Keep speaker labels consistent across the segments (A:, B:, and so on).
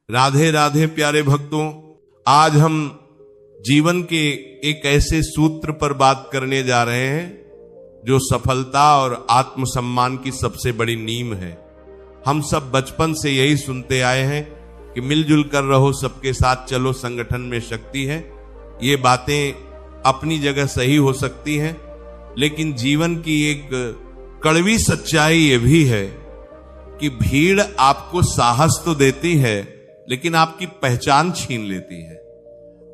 A: राधे राधे प्यारे भक्तों, आज हम जीवन के एक ऐसे सूत्र पर बात करने जा रहे हैं जो सफलता और आत्मसम्मान की सबसे बड़ी नींव है। हम सब बचपन से यही सुनते आए हैं कि मिलजुल कर रहो, सबके साथ चलो, संगठन में शक्ति है। ये बातें अपनी जगह सही हो सकती हैं, लेकिन जीवन की एक कड़वी सच्चाई ये भी है कि भीड़ आपको साहस तो देती है, लेकिन आपकी पहचान छीन लेती है।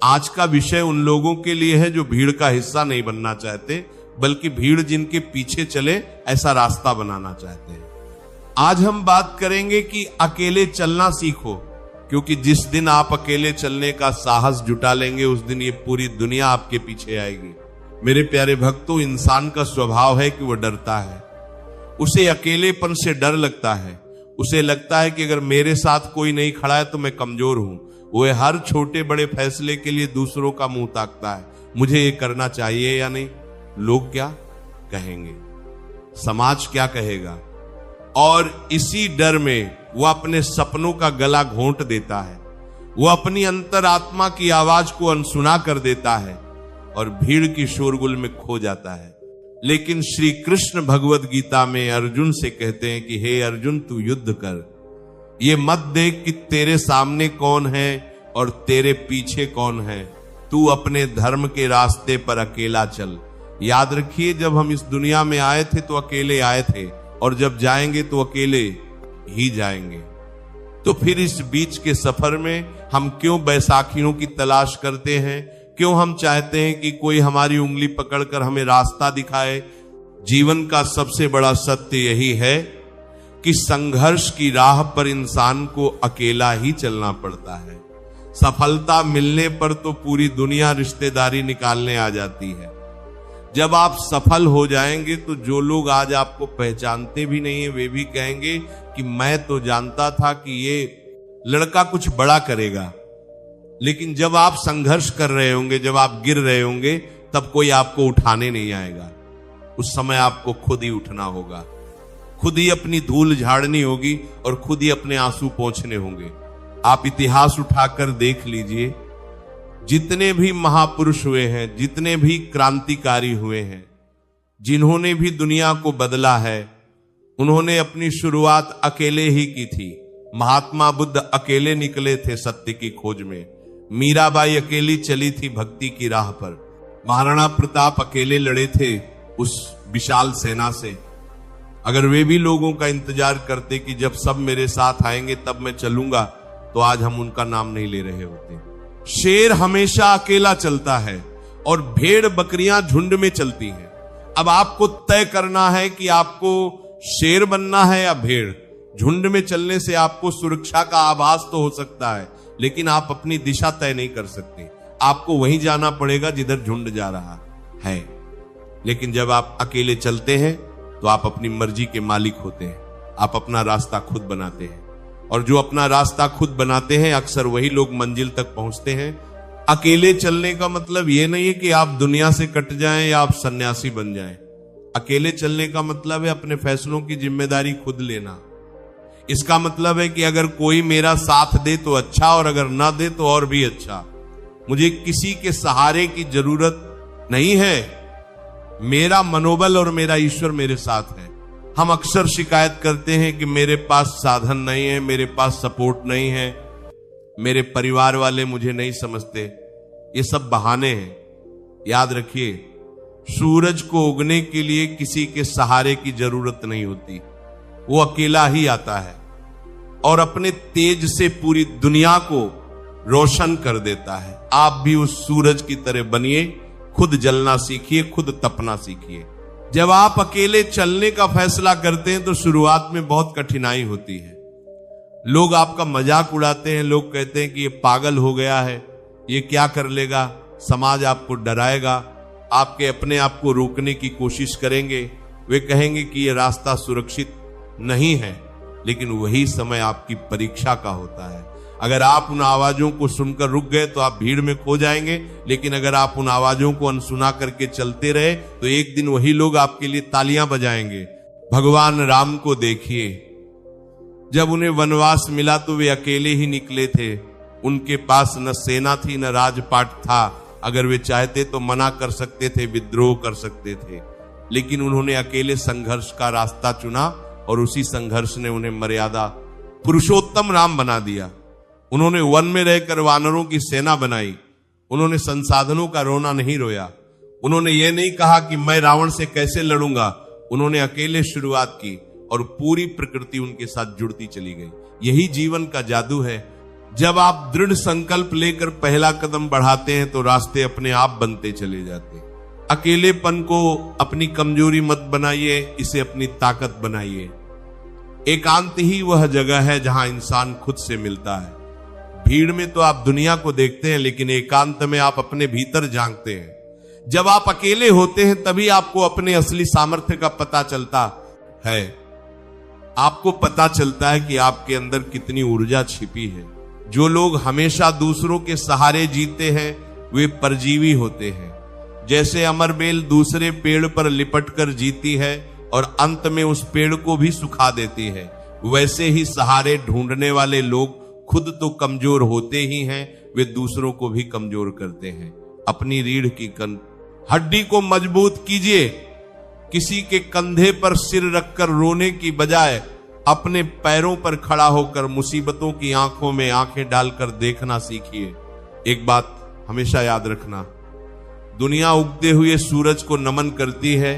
A: आज का विषय उन लोगों के लिए है जो भीड़ का हिस्सा नहीं बनना चाहते, बल्कि भीड़ जिनके पीछे चले ऐसा रास्ता बनाना चाहते हैं। आज हम बात करेंगे कि अकेले चलना सीखो, क्योंकि जिस दिन आप अकेले चलने का साहस जुटा लेंगे उस दिन ये पूरी दुनिया आपके पीछे आएगी। मेरे प्यारे भक्तों, इंसान का स्वभाव है कि वो डरता है, उसे अकेलेपन से डर लगता है। उसे लगता है कि अगर मेरे साथ कोई नहीं खड़ा है तो मैं कमजोर हूं। वो हर छोटे बड़े फैसले के लिए दूसरों का मुंह ताकता है, मुझे ये करना चाहिए या नहीं, लोग क्या कहेंगे, समाज क्या कहेगा। और इसी डर में वो अपने सपनों का गला घोंट देता है, वो अपनी अंतरात्मा की आवाज को अनसुना कर देता है और भीड़ की शोरगुल में खो जाता है। लेकिन श्री कृष्ण भगवद गीता में अर्जुन से कहते हैं कि हे अर्जुन, तू युद्ध कर। ये मत देख कि तेरे सामने कौन है और तेरे पीछे कौन है, तू अपने धर्म के रास्ते पर अकेला चल। याद रखिए, जब हम इस दुनिया में आए थे तो अकेले आए थे, और जब जाएंगे तो अकेले ही जाएंगे। तो फिर इस बीच के सफर में हम क्यों बैसाखियों की तलाश करते हैं, क्यों हम चाहते हैं कि कोई हमारी उंगली पकड़कर हमें रास्ता दिखाए। जीवन का सबसे बड़ा सत्य यही है कि संघर्ष की राह पर इंसान को अकेला ही चलना पड़ता है। सफलता मिलने पर तो पूरी दुनिया रिश्तेदारी निकालने आ जाती है। जब आप सफल हो जाएंगे तो जो लोग आज आपको पहचानते भी नहीं है वे भी कहेंगे कि मैं तो जानता था कि ये लड़का कुछ बड़ा करेगा। लेकिन जब आप संघर्ष कर रहे होंगे, जब आप गिर रहे होंगे, तब कोई आपको उठाने नहीं आएगा। उस समय आपको खुद ही उठना होगा, खुद ही अपनी धूल झाड़नी होगी और खुद ही अपने आंसू पोंछने होंगे। आप इतिहास उठाकर देख लीजिए, जितने भी महापुरुष हुए हैं, जितने भी क्रांतिकारी हुए हैं, जिन्होंने भी दुनिया को बदला है, उन्होंने अपनी शुरुआत अकेले ही की थी। महात्मा बुद्ध अकेले निकले थे सत्य की खोज में, मीराबाई अकेली चली थी भक्ति की राह पर, महाराणा प्रताप अकेले लड़े थे उस विशाल सेना से। अगर वे भी लोगों का इंतजार करते कि जब सब मेरे साथ आएंगे तब मैं चलूंगा, तो आज हम उनका नाम नहीं ले रहे होते। शेर हमेशा अकेला चलता है और भेड़ बकरियां झुंड में चलती हैं। अब आपको तय करना है कि आपको शेर बनना है या भेड़। झुंड में चलने से आपको सुरक्षा का आभास तो हो सकता है, लेकिन आप अपनी दिशा तय नहीं कर सकते। आपको वहीं जाना पड़ेगा जिधर झुंड जा रहा है। लेकिन जब आप अकेले चलते हैं तो आप अपनी मर्जी के मालिक होते हैं, आप अपना रास्ता खुद बनाते हैं। और जो अपना रास्ता खुद बनाते हैं अक्सर वही लोग मंजिल तक पहुंचते हैं। अकेले चलने का मतलब यह नहीं है कि आप दुनिया से कट जाएं या आप सन्यासी बन जाएं। अकेले चलने का मतलब है अपने फैसलों की जिम्मेदारी खुद लेना। इसका मतलब है कि अगर कोई मेरा साथ दे तो अच्छा, और अगर ना दे तो और भी अच्छा। मुझे किसी के सहारे की जरूरत नहीं है, मेरा मनोबल और मेरा ईश्वर मेरे साथ है। हम अक्सर शिकायत करते हैं कि मेरे पास साधन नहीं है, मेरे पास सपोर्ट नहीं है, मेरे परिवार वाले मुझे नहीं समझते। ये सब बहाने हैं। याद रखिए, सूरज को उगने के लिए किसी के सहारे की जरूरत नहीं होती, वो अकेला ही आता है और अपने तेज से पूरी दुनिया को रोशन कर देता है। आप भी उस सूरज की तरह बनिए, खुद जलना सीखिए, खुद तपना सीखिए। जब आप अकेले चलने का फैसला करते हैं तो शुरुआत में बहुत कठिनाई होती है। लोग आपका मजाक उड़ाते हैं, लोग कहते हैं कि ये पागल हो गया है, ये क्या कर लेगा, समाज आपको डराएगा, आपके अपने आप को रोकने की कोशिश करेंगे, वे कहेंगे कि ये रास्ता सुरक्षित नहीं है। लेकिन वही समय आपकी परीक्षा का होता है। अगर आप उन आवाजों को सुनकर रुक गए तो आप भीड़ में खो जाएंगे, लेकिन अगर आप उन आवाजों को अनसुना करके चलते रहे तो एक दिन वही लोग आपके लिए तालियां बजाएंगे। भगवान राम को देखिए, जब उन्हें वनवास मिला तो वे अकेले ही निकले थे। उनके पास न सेना थी न राजपाट था। अगर वे चाहते तो मना कर सकते थे, विद्रोह कर सकते थे, लेकिन उन्होंने अकेले संघर्ष का रास्ता चुना और उसी संघर्ष ने उन्हें मर्यादा पुरुषोत्तम राम बना दिया। उन्होंने वन में रहकर वानरों की सेना बनाई। उन्होंने संसाधनों का रोना नहीं रोया। उन्होंने ये नहीं कहा कि मैं रावण से कैसे लड़ूंगा। उन्होंने अकेले शुरुआत की और पूरी प्रकृति उनके साथ जुड़ती चली गई। यही जीवन का जादू है। जब आप दृढ़ संकल्प लेकर पहला कदम बढ़ाते हैं तो रास्ते अपने आप बनते चले जाते हैं। अकेलेपन को अपनी कमजोरी मत बनाइए, इसे अपनी ताकत बनाइए। एकांत ही वह जगह है जहां इंसान खुद से मिलता है। भीड़ में तो आप दुनिया को देखते हैं, लेकिन एकांत में आप अपने भीतर झांकते हैं। जब आप अकेले होते हैं तभी आपको अपने असली सामर्थ्य का पता चलता है। आपको पता चलता है कि आपके अंदर कितनी ऊर्जा छिपी है। जो लोग हमेशा दूसरों के सहारे जीते हैं वे परजीवी होते हैं। जैसे अमरबेल दूसरे पेड़ पर लिपट कर जीती है और अंत में उस पेड़ को भी सुखा देती है, वैसे ही सहारे ढूंढने वाले लोग खुद तो कमजोर होते ही हैं, वे दूसरों को भी कमजोर करते हैं। अपनी रीढ़ की हड्डी को मजबूत कीजिए। किसी के कंधे पर सिर रखकर रोने की बजाय अपने पैरों पर खड़ा होकर मुसीबतों की आंखों में आंखें डालकर देखना सीखिए। एक बात हमेशा याद रखना, दुनिया उगते हुए सूरज को नमन करती है।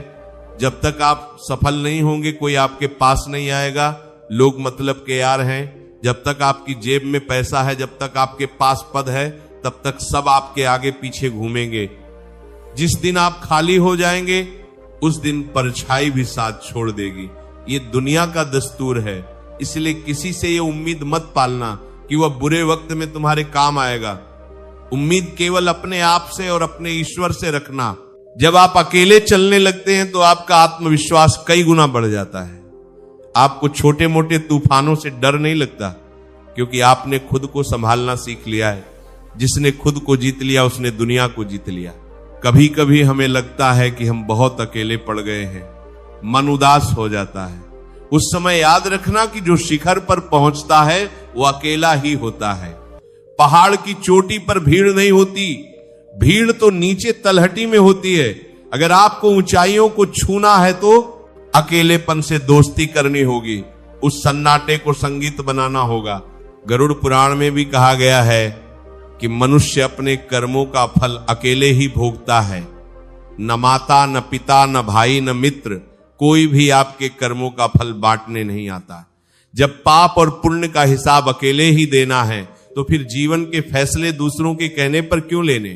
A: जब तक आप सफल नहीं होंगे कोई आपके पास नहीं आएगा। लोग मतलब के यार हैं। जब तक आपकी जेब में पैसा है, जब तक आपके पास पद है, तब तक सब आपके आगे पीछे घूमेंगे। जिस दिन आप खाली हो जाएंगे उस दिन परछाई भी साथ छोड़ देगी। ये दुनिया का दस्तूर है। इसलिए किसी से ये उम्मीद मत पालना कि वह बुरे वक्त में तुम्हारे काम आएगा। उम्मीद केवल अपने आप से और अपने ईश्वर से रखना। जब आप अकेले चलने लगते हैं तो आपका आत्मविश्वास कई गुना बढ़ जाता है। आपको छोटे मोटे तूफानों से डर नहीं लगता, क्योंकि आपने खुद को संभालना सीख लिया है। जिसने खुद को जीत लिया उसने दुनिया को जीत लिया। कभी कभी हमें लगता है कि हम बहुत अकेले पड़ गए हैं, मन उदास हो जाता है। उस समय याद रखना कि जो शिखर पर पहुंचता है वो अकेला ही होता है। पहाड़ की चोटी पर भीड़ नहीं होती, भीड़ तो नीचे तलहटी में होती है। अगर आपको ऊंचाइयों को छूना है तो अकेलेपन से दोस्ती करनी होगी, उस सन्नाटे को संगीत बनाना होगा। गरुड़ पुराण में भी कहा गया है कि मनुष्य अपने कर्मों का फल अकेले ही भोगता है। न माता, न पिता, न भाई, न मित्र, कोई भी आपके कर्मों का फल बांटने नहीं आता। जब पाप और पुण्य का हिसाब अकेले ही देना है तो फिर जीवन के फैसले दूसरों के कहने पर क्यों लेने।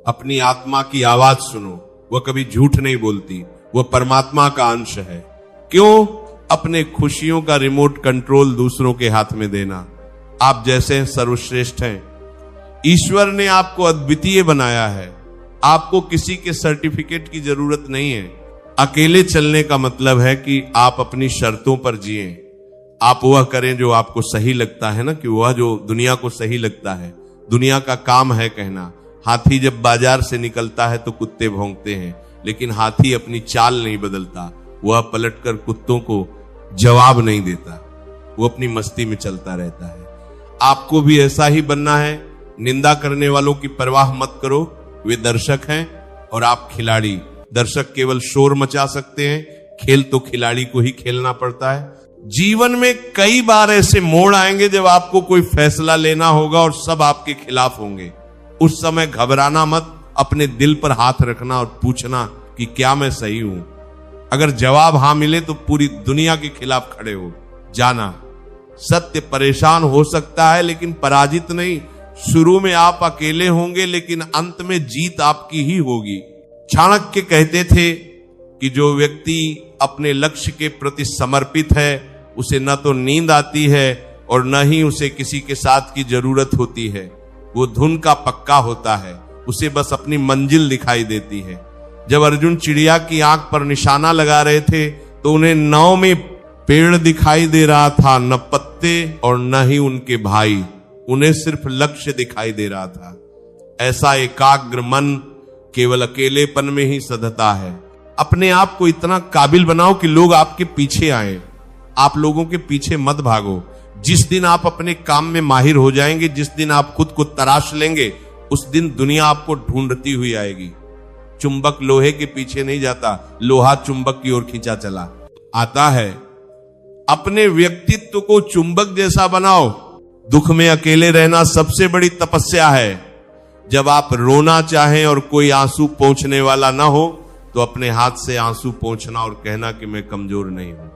A: अपनी आत्मा की आवाज सुनो, वह कभी झूठ नहीं बोलती, वह परमात्मा का अंश है। क्यों अपने खुशियों का रिमोट कंट्रोल दूसरों के हाथ में देना। आप जैसे सर्वश्रेष्ठ हैं। ईश्वर ने आपको अद्वितीय बनाया है। आपको किसी के सर्टिफिकेट की जरूरत नहीं है। अकेले चलने का मतलब है कि आप अपनी शर्तों पर जिएं। आप वह करें जो आपको सही लगता है ना, कि वह जो दुनिया को सही लगता है। दुनिया का काम है कहना। हाथी जब बाजार से निकलता है तो कुत्ते भौंकते हैं, लेकिन हाथी अपनी चाल नहीं बदलता। वह पलटकर कुत्तों को जवाब नहीं देता, वो अपनी मस्ती में चलता रहता है। आपको भी ऐसा ही बनना है। निंदा करने वालों की परवाह मत करो, वे दर्शक हैं और आप खिलाड़ी। दर्शक केवल शोर मचा सकते हैं, खेल तो खिलाड़ी को ही खेलना पड़ता है। जीवन में कई बार ऐसे मोड़ आएंगे जब आपको कोई फैसला लेना होगा और सब आपके खिलाफ होंगे। उस समय घबराना मत, अपने दिल पर हाथ रखना और पूछना कि क्या मैं सही हूं। अगर जवाब हां मिले तो पूरी दुनिया के खिलाफ खड़े हो जाना। सत्य परेशान हो सकता है लेकिन पराजित नहीं। शुरू में आप अकेले होंगे लेकिन अंत में जीत आपकी ही होगी। चाणक्य कहते थे कि जो व्यक्ति अपने लक्ष्य के प्रति समर्पित है उसे न तो नींद आती है और न ही उसे किसी के साथ की जरूरत होती है। वो धुन का पक्का होता है, उसे बस अपनी मंजिल दिखाई देती है। जब अर्जुन चिड़िया की आंख पर निशाना लगा रहे थे तो उन्हें नाव में पेड़ दिखाई दे रहा था, न पत्ते और न ही उनके भाई। उन्हें सिर्फ लक्ष्य दिखाई दे रहा था। ऐसा एकाग्र मन केवल अकेलेपन में ही सधता है। अपने आप को इतना काबिल बनाओ कि लोग आपके पीछे आए। आप लोगों के पीछे मत भागो। जिस दिन आप अपने काम में माहिर हो जाएंगे, जिस दिन आप खुद को तराश लेंगे, उस दिन दुनिया आपको ढूंढती हुई आएगी। चुंबक लोहे के पीछे नहीं जाता, लोहा चुंबक की ओर खींचा चला आता है। अपने व्यक्तित्व को चुंबक जैसा बनाओ। दुख में अकेले रहना सबसे बड़ी तपस्या है। जब आप रोना चाहें और कोई आंसू पोंछने वाला ना हो, तो अपने हाथ से आंसू पोंछना और कहना कि मैं कमजोर नहीं हूं।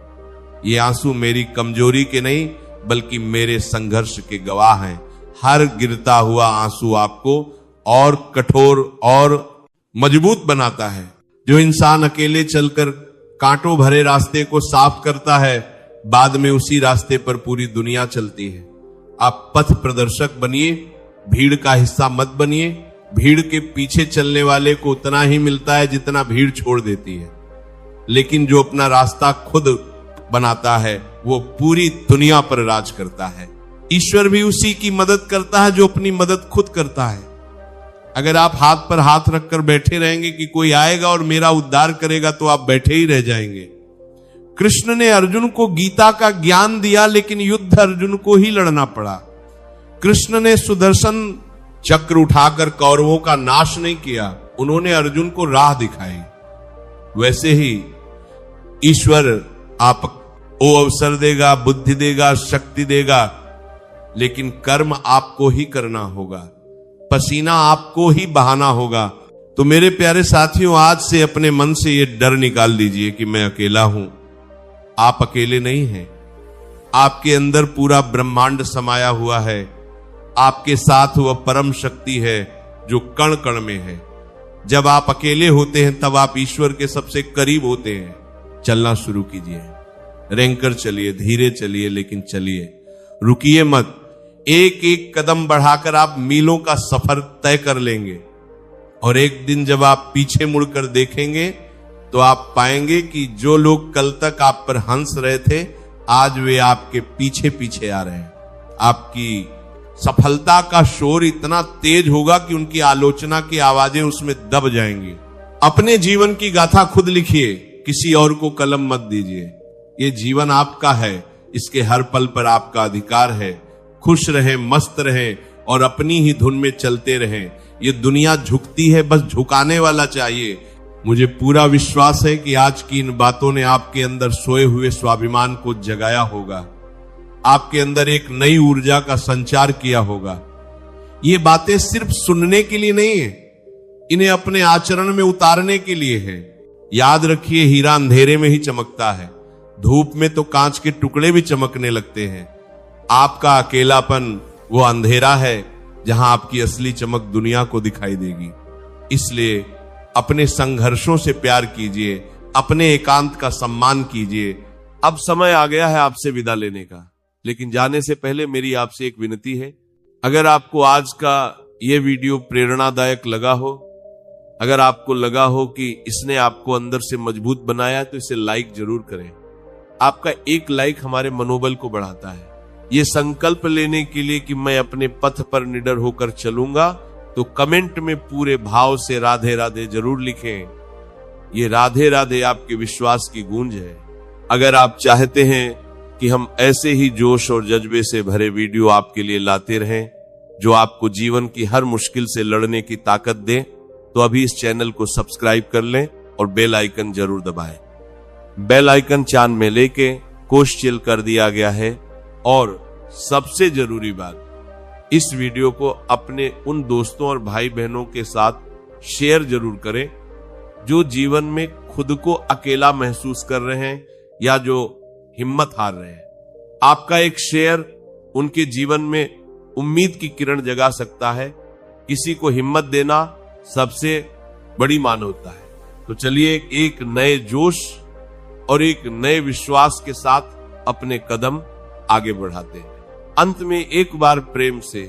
A: ये आंसू मेरी कमजोरी के नहीं, बल्कि मेरे संघर्ष के गवाह हैं। हर गिरता हुआ आंसू आपको और कठोर और मजबूत बनाता है। जो इंसान अकेले चलकर कांटों भरे रास्ते को साफ करता है, बाद में उसी रास्ते पर पूरी दुनिया चलती है। आप पथ प्रदर्शक बनिए, भीड़ का हिस्सा मत बनिए। भीड़ के पीछे चलने वाले को उतना ही मिलता है जितना भीड़ छोड़ देती है, लेकिन जो अपना रास्ता खुद बनाता है वो पूरी दुनिया पर राज करता है। ईश्वर भी उसी की मदद करता है जो अपनी मदद खुद करता है। अगर आप हाथ पर हाथ रखकर बैठे रहेंगे कि कोई आएगा और मेरा उद्धार करेगा, तो आप बैठे ही रह जाएंगे। कृष्ण ने अर्जुन को गीता का ज्ञान दिया, लेकिन युद्ध अर्जुन को ही लड़ना पड़ा। कृष्ण ने सुदर्शन चक्र उठाकर कौरवों का नाश नहीं किया, उन्होंने अर्जुन को राह दिखाई। वैसे ही ईश्वर आपको अवसर देगा, बुद्धि देगा, शक्ति देगा, लेकिन कर्म आपको ही करना होगा, पसीना आपको ही बहाना होगा। तो मेरे प्यारे साथियों, आज से अपने मन से ये डर निकाल दीजिए कि मैं अकेला हूं। आप अकेले नहीं हैं। आपके अंदर पूरा ब्रह्मांड समाया हुआ है। आपके साथ वह परम शक्ति है जो कण कण में है। जब आप अकेले होते हैं, तब आप ईश्वर के सबसे करीब होते हैं। चलना शुरू कीजिए, रेंकर चलिए, धीरे चलिए, लेकिन चलिए, रुकिए मत। एक एक कदम बढ़ाकर आप मीलों का सफर तय कर लेंगे, और एक दिन जब आप पीछे मुड़कर देखेंगे तो आप पाएंगे कि जो लोग कल तक आप पर हंस रहे थे, आज वे आपके पीछे पीछे आ रहे हैं। आपकी सफलता का शोर इतना तेज होगा कि उनकी आलोचना की आवाजें उसमें दब जाएंगी। अपने जीवन की गाथा खुद लिखिए, किसी और को कलम मत दीजिए। ये जीवन आपका है, इसके हर पल पर आपका अधिकार है। खुश रहें, मस्त रहें और अपनी ही धुन में चलते रहें। ये दुनिया झुकती है, बस झुकाने वाला चाहिए। मुझे पूरा विश्वास है कि आज की इन बातों ने आपके अंदर सोए हुए स्वाभिमान को जगाया होगा, आपके अंदर एक नई ऊर्जा का संचार किया होगा। ये बातें सिर्फ सुनने के लिए नहीं है, इन्हें अपने आचरण में उतारने के लिए है। याद रखिए, हीरा अंधेरे में ही चमकता है, धूप में तो कांच के टुकड़े भी चमकने लगते हैं। आपका अकेलापन वो अंधेरा है जहां आपकी असली चमक दुनिया को दिखाई देगी। इसलिए अपने संघर्षों से प्यार कीजिए, अपने एकांत का सम्मान कीजिए। अब समय आ गया है आपसे विदा लेने का, लेकिन जाने से पहले मेरी आपसे एक विनती है। अगर आपको आज का ये वीडियो प्रेरणादायक लगा हो, अगर आपको लगा हो कि इसने आपको अंदर से मजबूत बनाया, तो इसे लाइक जरूर करें। आपका एक लाइक हमारे मनोबल को बढ़ाता है। ये संकल्प लेने के लिए कि मैं अपने पथ पर निडर होकर चलूंगा, तो कमेंट में पूरे भाव से राधे राधे जरूर लिखें। ये राधे राधे आपके विश्वास की गूंज है। अगर आप चाहते हैं कि हम ऐसे ही जोश और जज्बे से भरे वीडियो आपके लिए लाते रहें, जो आपको जीवन की हर मुश्किल से लड़ने की ताकत दें, तो अभी इस चैनल को सब्सक्राइब कर लें और बेल आइकन जरूर दबाएं। बेल आइकन चांद में लेके कोश चिल कर दिया गया है। और सबसे जरूरी बात, इस वीडियो को अपने उन दोस्तों और भाई बहनों के साथ शेयर जरूर करें जो जीवन में खुद को अकेला महसूस कर रहे हैं या जो हिम्मत हार रहे हैं। आपका एक शेयर उनके जीवन में उम्मीद की किरण जगा सकता है। किसी को हिम्मत देना सबसे बड़ी मानवता है। तो चलिए एक नए जोश और एक नए विश्वास के साथ अपने कदम आगे बढ़ाते हैं। अंत में एक बार प्रेम से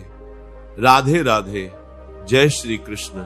A: राधे राधे, जय श्री कृष्ण।